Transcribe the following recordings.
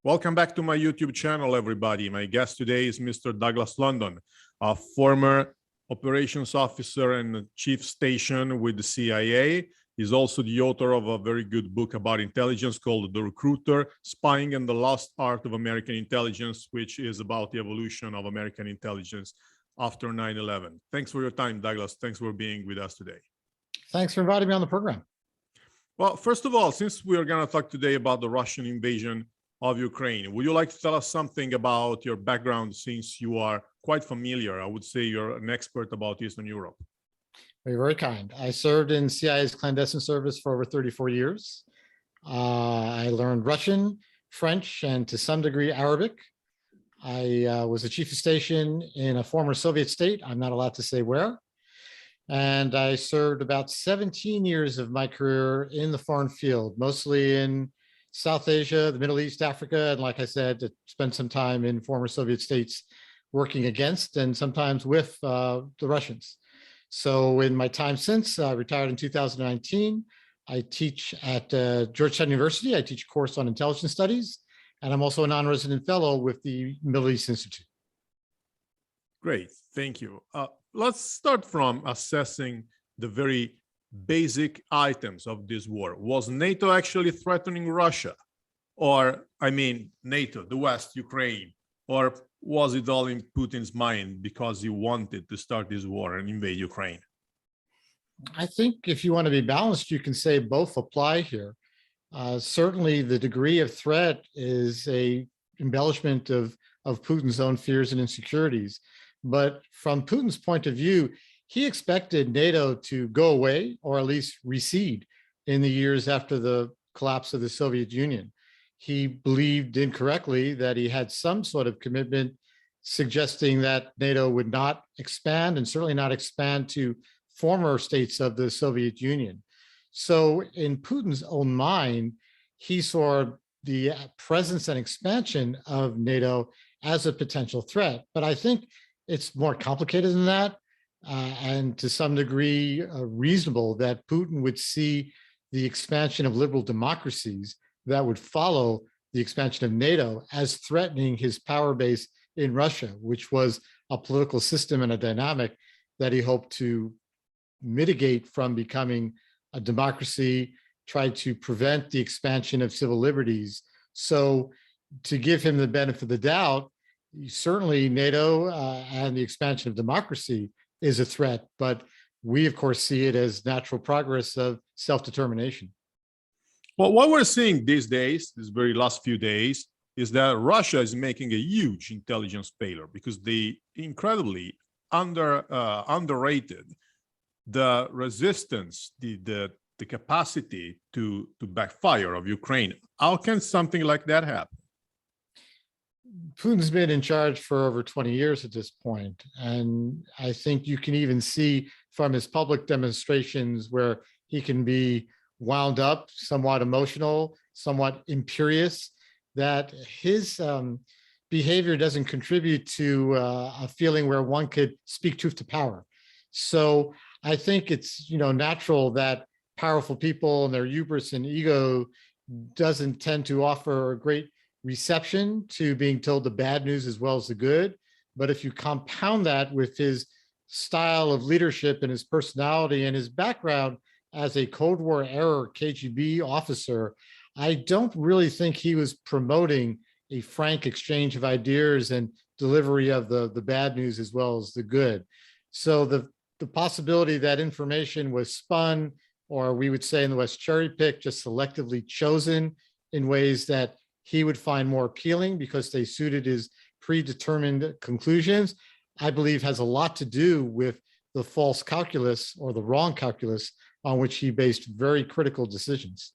Welcome back to my YouTube channel, everybody. My guest today is Mr. Douglas London, a former operations officer and chief station with the CIA. He's also the author of a very good book about intelligence called The Recruiter, Spying and the Lost Art of American Intelligence, which is about the evolution of American intelligence after 9/11. Thanks for your time, Douglas. Thanks for being with us today. Thanks for inviting me on the program. Well, first of all, since we are going to talk today about the Russian invasion of Ukraine, would you like to tell us something about your background, since you are quite familiar? I would say you're an expert about Eastern Europe. You're very kind. I served in CIA's clandestine service for over 34 years. I learned Russian, French, and to some degree Arabic. I was a chief of station in a former Soviet state. I'm not allowed to say where. And I served about 17 years of my career in the foreign field, mostly in South Asia, the Middle East, Africa, and like I said, to spend some time in former Soviet states working against and sometimes with the Russians. So in my time since, I retired in 2019. I teach at Georgetown University. I teach a course on intelligence studies, and I'm also a non-resident fellow with the Middle East Institute. Great, thank you. Let's start from assessing the very basic items of this war. Was NATO actually threatening Russia? Or, I mean, NATO, the West, Ukraine, or was it all in Putin's mind because he wanted to start this war and invade Ukraine? I think if you want to be balanced, you can say both apply here. Certainly the degree of threat is a embellishment of Putin's own fears and insecurities. But from Putin's point of view, he expected NATO to go away or at least recede in the years after the collapse of the Soviet Union. He believed incorrectly that he had some sort of commitment suggesting that NATO would not expand, and certainly not expand to former states of the Soviet Union. So in Putin's own mind, he saw the presence and expansion of NATO as a potential threat. But I think it's more complicated than that. And to some degree reasonable that Putin would see the expansion of liberal democracies that would follow the expansion of NATO as threatening his power base in Russia, which was a political system and a dynamic that he hoped to mitigate from becoming a democracy, try to prevent the expansion of civil liberties. So to give him the benefit of the doubt, certainly NATO and the expansion of democracy is a threat, but we of course see it as natural progress of self-determination. Well, what we're seeing these days, these very last few days, is that Russia is making a huge intelligence failure because they incredibly underrated the resistance, the capacity to backfire of Ukraine. How can something like that happen? Putin's been in charge for over 20 years at this point, and I think you can even see from his public demonstrations where he can be wound up, somewhat emotional, somewhat imperious, that his behavior doesn't contribute to a feeling where one could speak truth to power. So I think it's natural that powerful people and their hubris and ego doesn't tend to offer a great reception to being told the bad news as well as the good. But if you compound that with his style of leadership and his personality and his background as a Cold War era KGB officer, I don't really think he was promoting a frank exchange of ideas and delivery of the bad news as well as the good. So the possibility that information was spun, or we would say in the West, cherry-picked, just selectively chosen in ways that he would find more appealing because they suited his predetermined conclusions, I believe has a lot to do with the false calculus or the wrong calculus on which he based very critical decisions.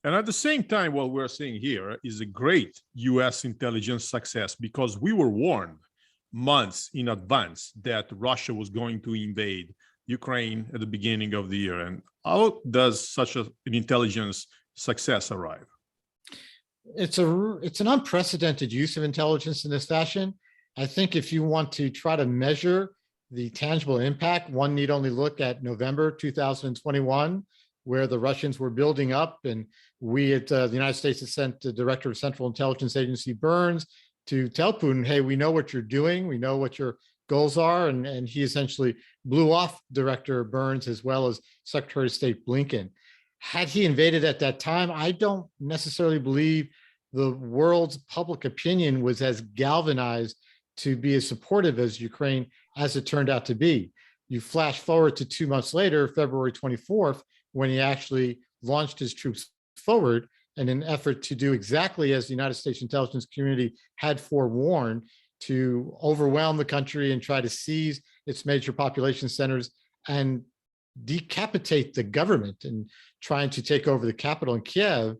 And at the same time, what we're seeing here is a great US intelligence success, because we were warned months in advance that Russia was going to invade Ukraine at the beginning of the year. And how does such an intelligence success arrive? It's an unprecedented use of intelligence in this fashion. I think if you want to try to measure the tangible impact, one need only look at November 2021 where the Russians were building up, and we at the United States had sent the director of Central Intelligence Agency Burns to tell Putin, hey, we know what you're doing, we know what your goals are, and he essentially blew off Director Burns as well as Secretary of State Blinken. Had he invaded at that time, I don't necessarily believe the world's public opinion was as galvanized to be as supportive as Ukraine as it turned out to be. You flash forward to 2 months later, February 24th, when he actually launched his troops forward in an effort to do exactly as the United States intelligence community had forewarned, to overwhelm the country and try to seize its major population centers and decapitate the government and trying to take over the capital in Kiev,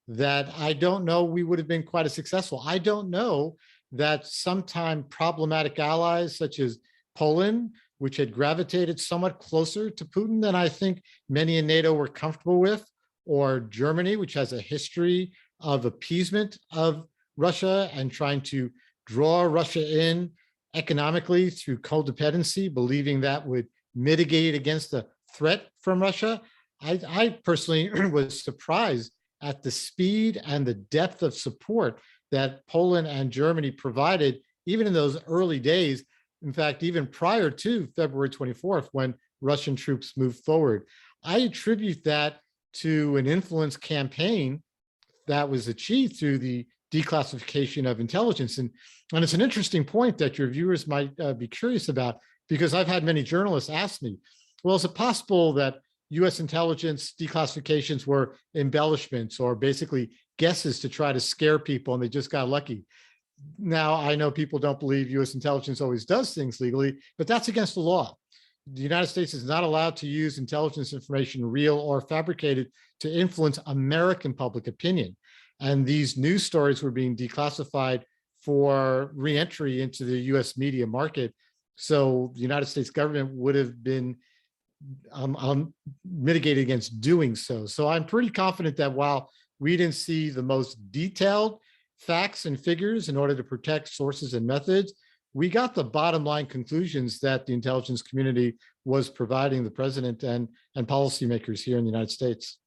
that I don't know we would have been quite as successful. I don't know that sometime problematic allies such as Poland, which had gravitated somewhat closer to Putin than I think many in NATO were comfortable with, or Germany, which has a history of appeasement of Russia and trying to draw Russia in economically through codependency, believing that would mitigate against the threat from Russia. I personally was surprised at the speed and the depth of support that Poland and Germany provided, even in those early days. In fact, even prior to February 24th, when Russian troops moved forward. I attribute that to an influence campaign that was achieved through the declassification of intelligence. And it's an interesting point that your viewers might be curious about, because I've had many journalists ask me, well, is it possible that US intelligence declassifications were embellishments or basically guesses to try to scare people and they just got lucky? Now, I know people don't believe US intelligence always does things legally, but that's against the law. The United States is not allowed to use intelligence information, real or fabricated, to influence American public opinion. And these news stories were being declassified for reentry into the US media market. So the United States government would have been mitigated against doing so. So I'm pretty confident that while we didn't see the most detailed facts and figures in order to protect sources and methods, we got the bottom line conclusions that the intelligence community was providing the president and policymakers here in the United States.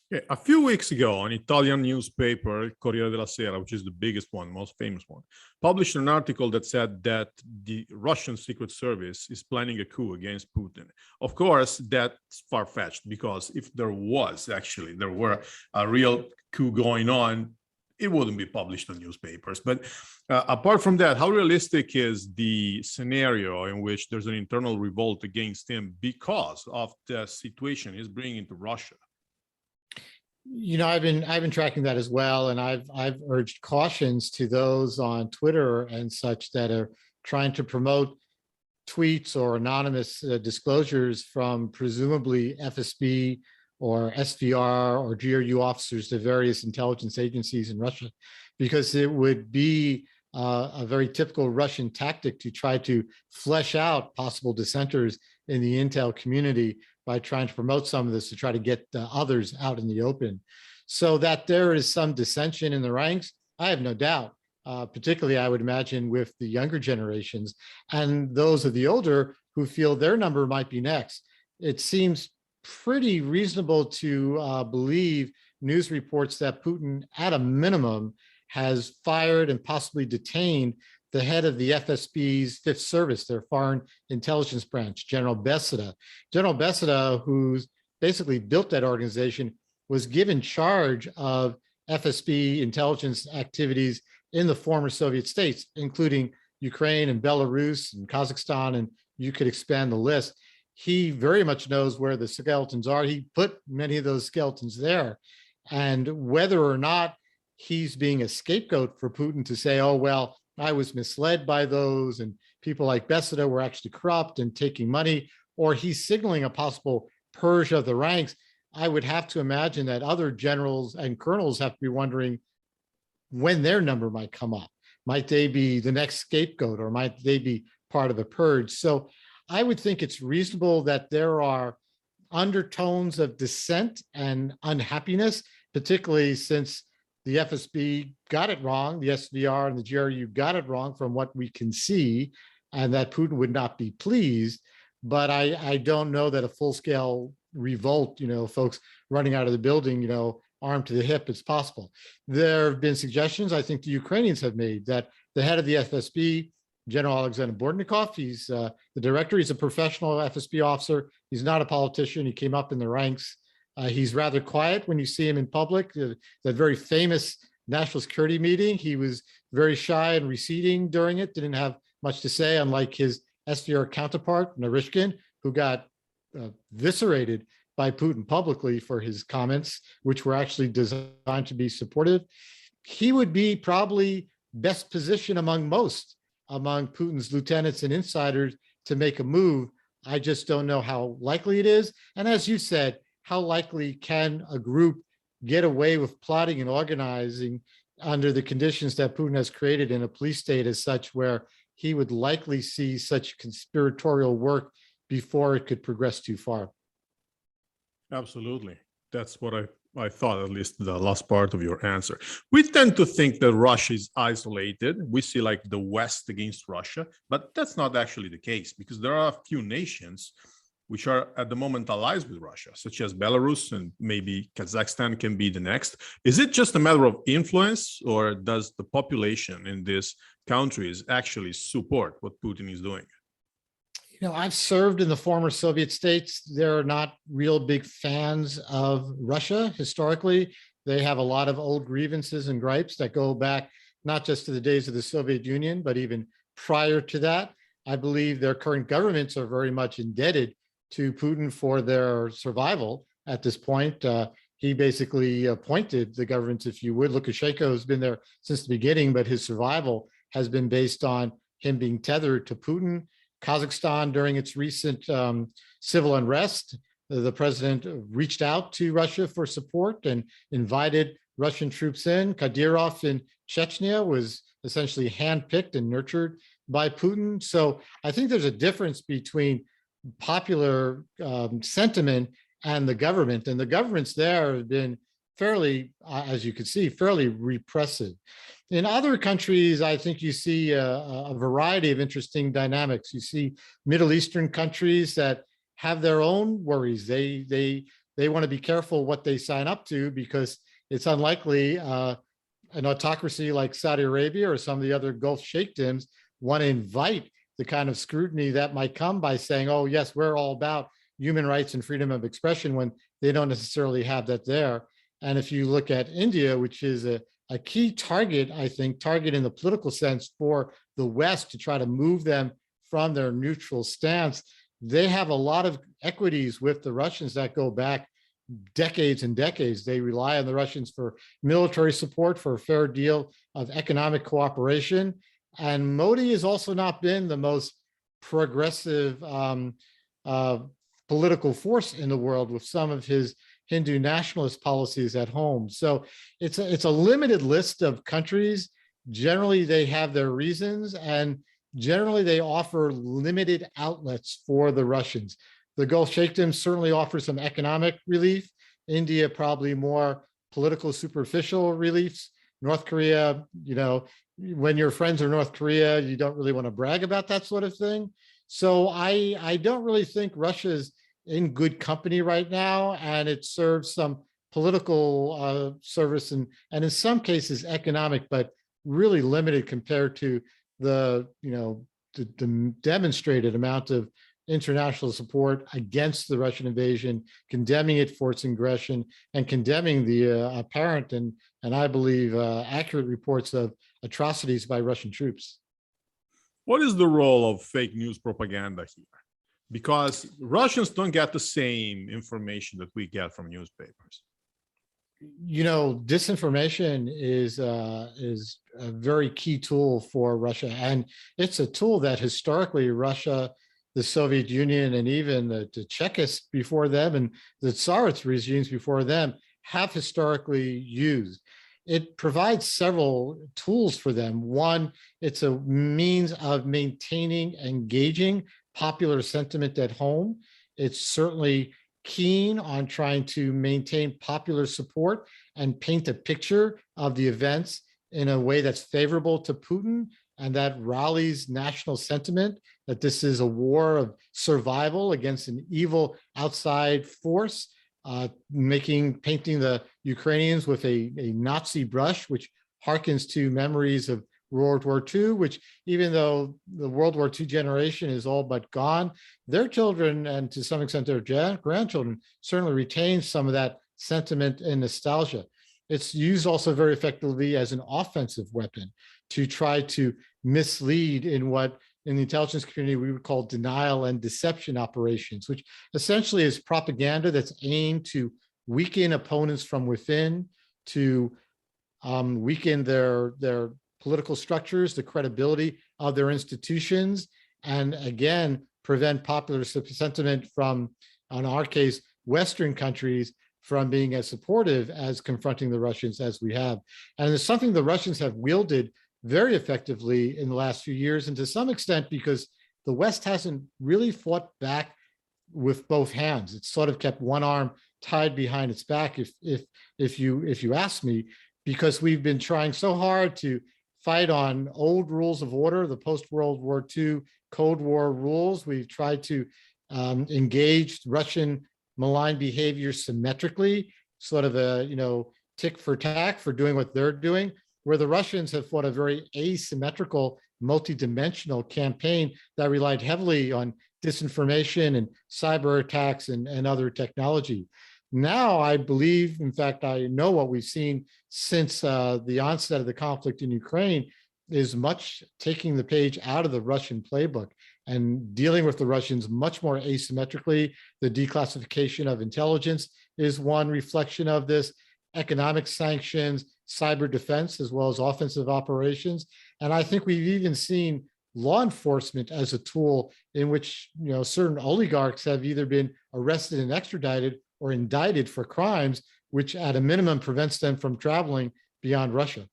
Yeah, a few weeks ago, an Italian newspaper, Corriere della Sera, which is the biggest one, most famous one, published an article that said that the Russian Secret Service is planning a coup against Putin. Of course, that's far-fetched, because if there were a real coup going on, it wouldn't be published on newspapers. But apart from that, how realistic is the scenario in which there's an internal revolt against him because of the situation he's bringing to Russia? You know, I've been tracking that as well, and I've urged cautions to those on Twitter and such that are trying to promote tweets or anonymous disclosures from presumably FSB or SVR or GRU officers to various intelligence agencies in Russia, because it would be a very typical Russian tactic to try to flesh out possible dissenters in the intel community by trying to promote some of this to try to get others out in the open. So that there is some dissension in the ranks, I have no doubt, particularly I would imagine with the younger generations and those of the older who feel their number might be next. It seems pretty reasonable to believe news reports that Putin, at a minimum, has fired and possibly detained the head of the FSB's Fifth Service, their foreign intelligence branch, General Beseda. General Beseda, who's basically built that organization, was given charge of FSB intelligence activities in the former Soviet states, including Ukraine and Belarus and Kazakhstan, and you could expand the list. He very much knows where the skeletons are. He put many of those skeletons there. And whether or not he's being a scapegoat for Putin to say, oh, well, I was misled by those and people like Beseda were actually corrupt and taking money, or he's signaling a possible purge of the ranks, I would have to imagine that other generals and colonels have to be wondering when their number might come up. Might they be the next scapegoat, or might they be part of a purge? So I would think it's reasonable that there are undertones of dissent and unhappiness, particularly since the FSB got it wrong, the SVR and the GRU got it wrong from what we can see, and that Putin would not be pleased. But I don't know that a full-scale revolt, folks running out of the building, armed to the hip, it's possible. There have been suggestions, I think the Ukrainians have made, that the head of the FSB, General Alexander Bortnikov, he's the director, he's a professional FSB officer. He's not a politician. He came up in the ranks. He's rather quiet when you see him in public. That very famous national security meeting, he was very shy and receding during it, didn't have much to say, unlike his SVR counterpart, Narishkin, who got eviscerated by Putin publicly for his comments, which were actually designed to be supportive. He would be probably best positioned among Putin's lieutenants and insiders to make a move. I just don't know how likely it is. And as you said, how likely can a group get away with plotting and organizing under the conditions that Putin has created in a police state as such, where he would likely see such conspiratorial work before it could progress too far? Absolutely. That's what I thought, at least the last part of your answer. We tend to think that Russia is isolated. We see like the West against Russia, but that's not actually the case, because there are a few nations which are at the moment allies with Russia, such as Belarus, and maybe Kazakhstan can be the next. Is it just a matter of influence, or does the population in these countries actually support what Putin is doing? I've served in the former Soviet states. They're not real big fans of Russia historically. They have a lot of old grievances and gripes that go back not just to the days of the Soviet Union, but even prior to that. I believe their current governments are very much indebted to Putin for their survival at this point. He basically appointed the governments, if you would. Lukashenko has been there since the beginning, but his survival has been based on him being tethered to Putin. Kazakhstan, during its recent civil unrest, the president reached out to Russia for support and invited Russian troops in. Kadyrov in Chechnya was essentially handpicked and nurtured by Putin. So I think there's a difference between popular sentiment and the government. And the governments there have been fairly, as you can see, fairly repressive. In other countries, I think you see a variety of interesting dynamics. You see Middle Eastern countries that have their own worries. They want to be careful what they sign up to, because it's unlikely an autocracy like Saudi Arabia or some of the other Gulf sheikdoms want to invite the kind of scrutiny that might come by saying, oh, yes, we're all about human rights and freedom of expression, when they don't necessarily have that there. And if you look at India, which is a key target, I think, target in the political sense for the West to try to move them from their neutral stance, they have a lot of equities with the Russians that go back decades and decades. They rely on the Russians for military support, for a fair deal of economic cooperation. And Modi has also not been the most progressive political force in the world, with some of his Hindu nationalist policies at home. So it's a limited list of countries. Generally, they have their reasons, and generally they offer limited outlets for the Russians. The Gulf Sheikhdom certainly offers some economic relief. India, probably more political, superficial reliefs. North Korea, when your friends are North Korea, you don't really want to brag about that sort of thing. So I don't really think Russia is in good company right now, and it serves some political service and in some cases economic, but really limited compared to the demonstrated amount of international support against the Russian invasion, condemning it for its aggression, and condemning the apparent and I believe accurate reports of atrocities by Russian troops. What is the role of fake news propaganda here? Because Russians don't get the same information that we get from newspapers. Disinformation is a very key tool for Russia, and it's a tool that historically Russia, the Soviet Union, and even the Chechists before them, and the Tsarist regimes before them have historically used. It provides several tools for them. One, it's a means of maintaining, engaging popular sentiment at home. It's certainly keen on trying to maintain popular support and paint a picture of the events in a way that's favorable to Putin and that rallies national sentiment that this is a war of survival against an evil outside force, painting the Ukrainians with a Nazi brush, which harkens to memories of World War II, which even though the World War II generation is all but gone, their children and to some extent their grandchildren certainly retain some of that sentiment and nostalgia. It's used also very effectively as an offensive weapon to try to mislead in what in the intelligence community we would call denial and deception operations, which essentially is propaganda that's aimed to weaken opponents from within, to weaken their political structures, the credibility of their institutions, and again, prevent popular sentiment from, in our case, Western countries from being as supportive as confronting the Russians as we have. And it's something the Russians have wielded very effectively in the last few years, and to some extent because the West hasn't really fought back with both hands. It's sort of kept one arm tied behind its back, if you ask me, because we've been trying so hard to fight on old rules of order, the post-World War II Cold War rules. We've tried to engage Russian malign behavior symmetrically, sort of a tick for tack for doing what they're doing, where the Russians have fought a very asymmetrical, multi-dimensional campaign that relied heavily on disinformation and cyber attacks and other technology. Now, I believe, in fact, I know what we've seen since the onset of the conflict in Ukraine is much taking the page out of the Russian playbook and dealing with the Russians much more asymmetrically. The declassification of intelligence is one reflection of this, economic sanctions, cyber defense, as well as offensive operations. And I think we've even seen law enforcement as a tool in which certain oligarchs have either been arrested and extradited or indicted for crimes, which at a minimum prevents them from traveling beyond Russia.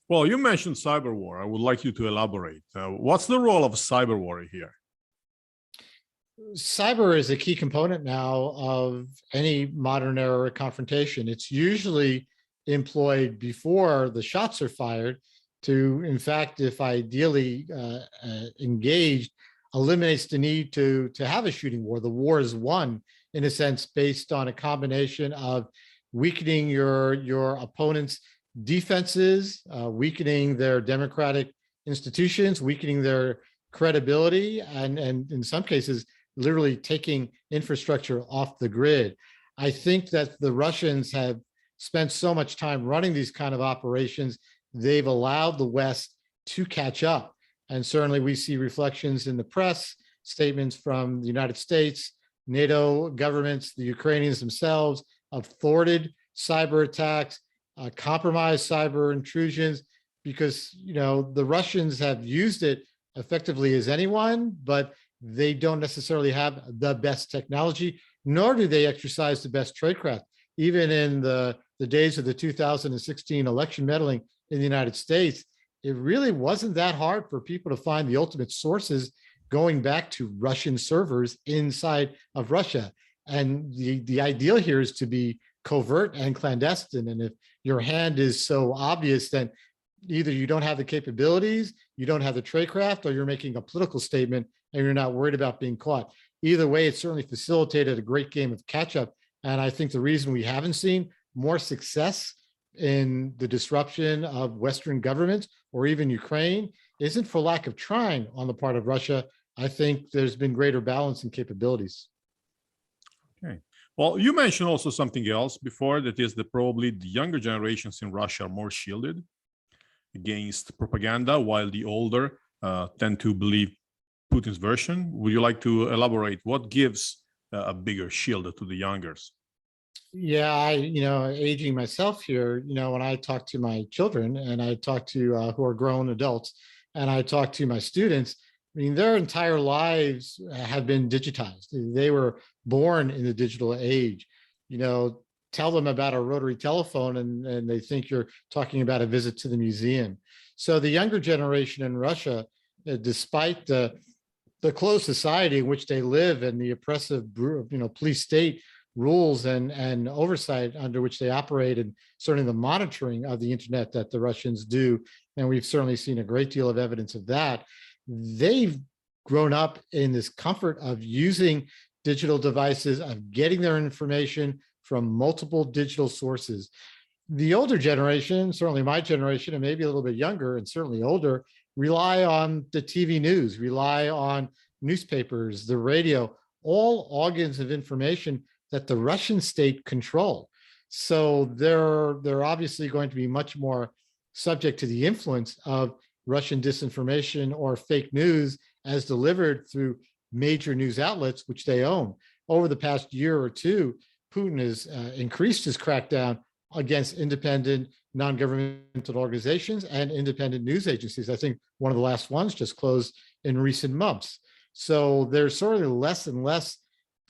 Well, you mentioned cyber war. I would like you to elaborate. What's the role of cyber war here? Cyber is a key component now of any modern era confrontation. It's usually employed before the shots are fired to, in fact, if ideally engaged, eliminates the need to have a shooting war. The war is won, in a sense, based on a combination of weakening your opponent's defenses, weakening their democratic institutions, weakening their credibility, and in some cases, literally taking infrastructure off the grid. I think that the Russians have spent so much time running these kind of operations, they've allowed the West to catch up. And certainly we see reflections in the press, statements from the United States, NATO governments, the Ukrainians themselves have thwarted cyber attacks, compromised cyber intrusions, because the Russians have used it effectively as anyone, but they don't necessarily have the best technology, nor do they exercise the best tradecraft. Even in the days of the 2016 election meddling in the United States, it really wasn't that hard for people to find the ultimate sources going back to Russian servers inside of Russia. And the ideal here is to be covert and clandestine. And if your hand is so obvious, then either you don't have the capabilities, you don't have the tradecraft, or you're making a political statement and you're not worried about being caught. Either way, it certainly facilitated a great game of catch up. And I think the reason we haven't seen more success in the disruption of Western governments or even Ukraine isn't for lack of trying on the part of Russia. I think there's been greater balance and capabilities. Okay. Well, you mentioned also something else before, that is that probably the younger generations in Russia are more shielded against propaganda, while the older tend to believe Putin's version. Would you like to elaborate what gives a bigger shield to the youngers? Yeah, aging myself here, when I talk to my children and I talk to who are grown adults and I talk to my students, I mean, their entire lives have been digitized. They were born in the digital age. Tell them about a rotary telephone and they think you're talking about a visit to the museum. So the younger generation in Russia, despite the closed society in which they live and the oppressive, police state rules and oversight under which they operate, and certainly the monitoring of the internet that the Russians do. And we've certainly seen a great deal of evidence of that. They've grown up in this comfort of using digital devices, of getting their information from multiple digital sources. The older generation, certainly my generation, and maybe a little bit younger and certainly older, rely on the TV news, rely on newspapers, the radio, all organs of information that the Russian state control. So they're obviously going to be much more subject to the influence of Russian disinformation or fake news as delivered through major news outlets, which they own. Over the past year or two, Putin has increased his crackdown against independent, non-governmental organizations and independent news agencies. I think one of the last ones just closed in recent months. So there's sort of less and less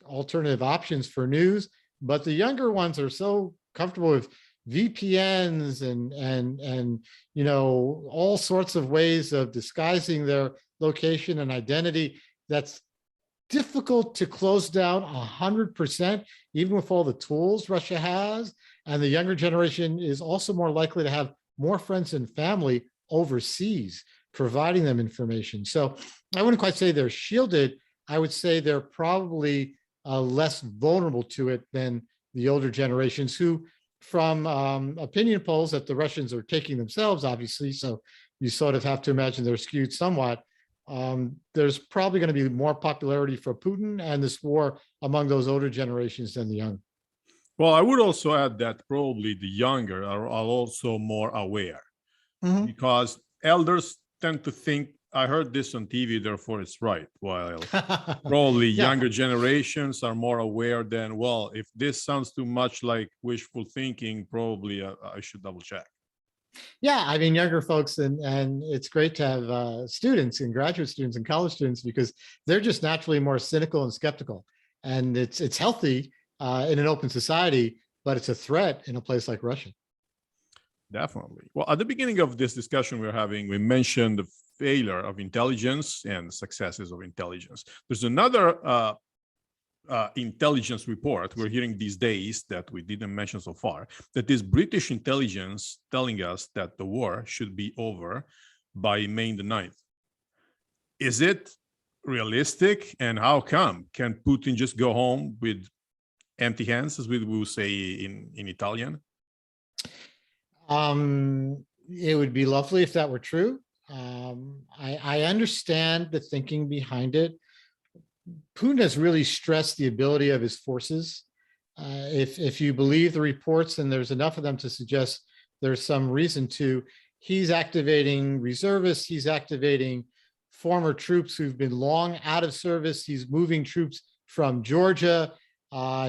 alternative options for news, but the younger ones are so comfortable with VPNs and all sorts of ways of disguising their location and identity. That's difficult to close down 100%, even with all the tools Russia has. And the younger generation is also more likely to have more friends and family overseas, providing them information. So I wouldn't quite say they're shielded. I would say they're probably less vulnerable to it than the older generations, who, from opinion polls that the Russians are taking themselves, obviously, so you sort of have to imagine they're skewed somewhat. There's probably going to be more popularity for Putin and this war among those older generations than the young. Well, I would also add that probably the younger are also more aware, because elders tend to think, I heard this on TV, therefore it's right, while probably younger generations are more aware than, well, if this sounds too much like wishful thinking, probably I should double check. Yeah, I mean, younger folks, and it's great to have students and graduate students and college students, because they're just naturally more cynical and skeptical. And it's healthy in an open society, but it's a threat in a place like Russia. Definitely. Well, at the beginning of this discussion we're having, we mentioned the failure of intelligence and successes of intelligence. There's another intelligence report we're hearing these days that we didn't mention so far, that is British intelligence telling us that the war should be over by May the 9th. Is it realistic, and how come? Can Putin just go home with empty hands, as we will say in Italian? It would be lovely if that were true. I understand the thinking behind it. Putin has really stressed the ability of his forces. If you believe the reports, and there's enough of them to suggest there's some reason to, he's activating reservists, he's activating former troops who've been long out of service, he's moving troops from Georgia,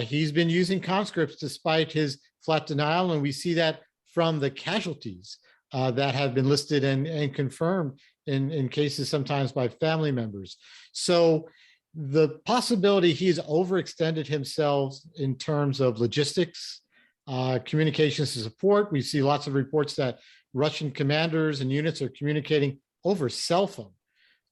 he's been using conscripts despite his flat denial, and we see that from the casualties that have been listed and confirmed in cases sometimes by family members. So the possibility he's overextended himself in terms of logistics, communications to support. We see lots of reports that Russian commanders and units are communicating over cell phone,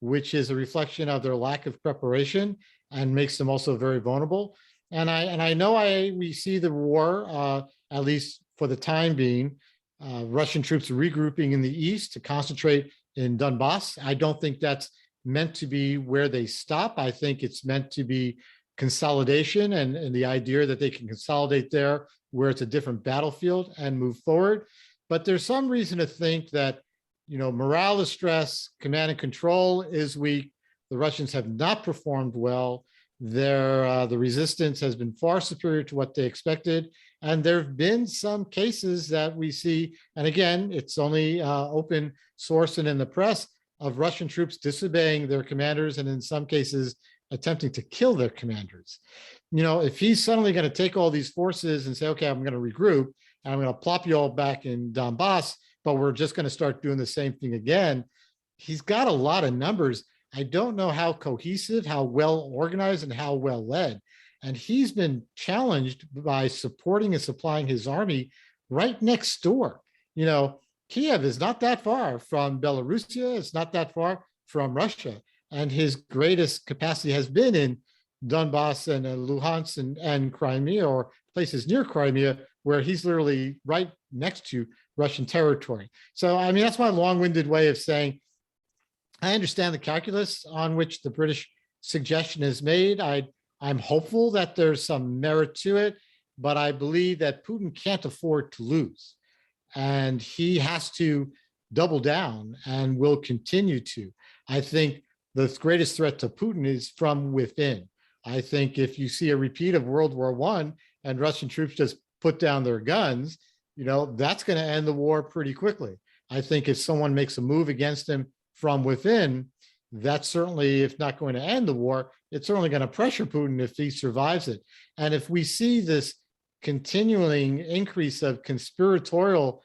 which is a reflection of their lack of preparation and makes them also very vulnerable. And I know we see the war, at least for the time being, Russian troops regrouping in the east to concentrate in Donbass. I don't think that's meant to be where they stop. I think it's meant to be consolidation, and the idea that they can consolidate there where it's a different battlefield and move forward. But there's some reason to think that, morale is stressed, command and control is weak. The Russians have not performed well. The resistance has been far superior to what they expected. And there have been some cases that we see, and again, it's only open source and in the press, of Russian troops disobeying their commanders, and in some cases attempting to kill their commanders. If he's suddenly going to take all these forces and say, okay, I'm going to regroup and I'm going to plop you all back in Donbass, but we're just going to start doing the same thing again, he's got a lot of numbers. I don't know how cohesive, how well organized, and how well led. And he's been challenged by supporting and supplying his army right next door. Kiev is not that far from Belarusia. It's not that far from Russia. And his greatest capacity has been in Donbass and Luhansk and Crimea, or places near Crimea, where he's literally right next to Russian territory. So, I mean, that's my long-winded way of saying, I understand the calculus on which the British suggestion is made. I'm hopeful that there's some merit to it, but I believe that Putin can't afford to lose. And he has to double down and will continue to. I think the greatest threat to Putin is from within. I think if you see a repeat of World War I and Russian troops just put down their guns, that's going to end the war pretty quickly. I think if someone makes a move against him from within, that's certainly, if not going to end the war, it's certainly going to pressure Putin if he survives it. And if we see this continuing increase of conspiratorial,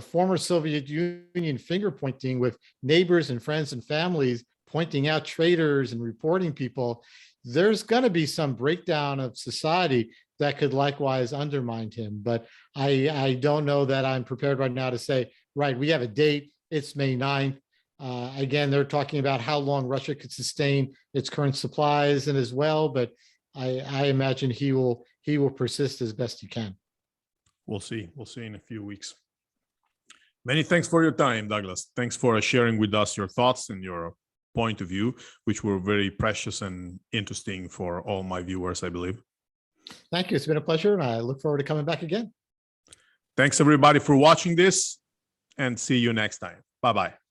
former Soviet Union finger pointing with neighbors and friends and families pointing out traitors and reporting people, there's going to be some breakdown of society that could likewise undermine him. But I don't know that I'm prepared right now to say, right, we have a date, it's May 9th. Again, they're talking about how long Russia could sustain its current supplies and as well, but I imagine he will persist as best he can. We'll see. We'll see in a few weeks. Many thanks for your time, Douglas. Thanks for sharing with us your thoughts and your point of view, which were very precious and interesting for all my viewers, I believe. Thank you. It's been a pleasure, and I look forward to coming back again. Thanks, everybody, for watching this, and see you next time. Bye-bye.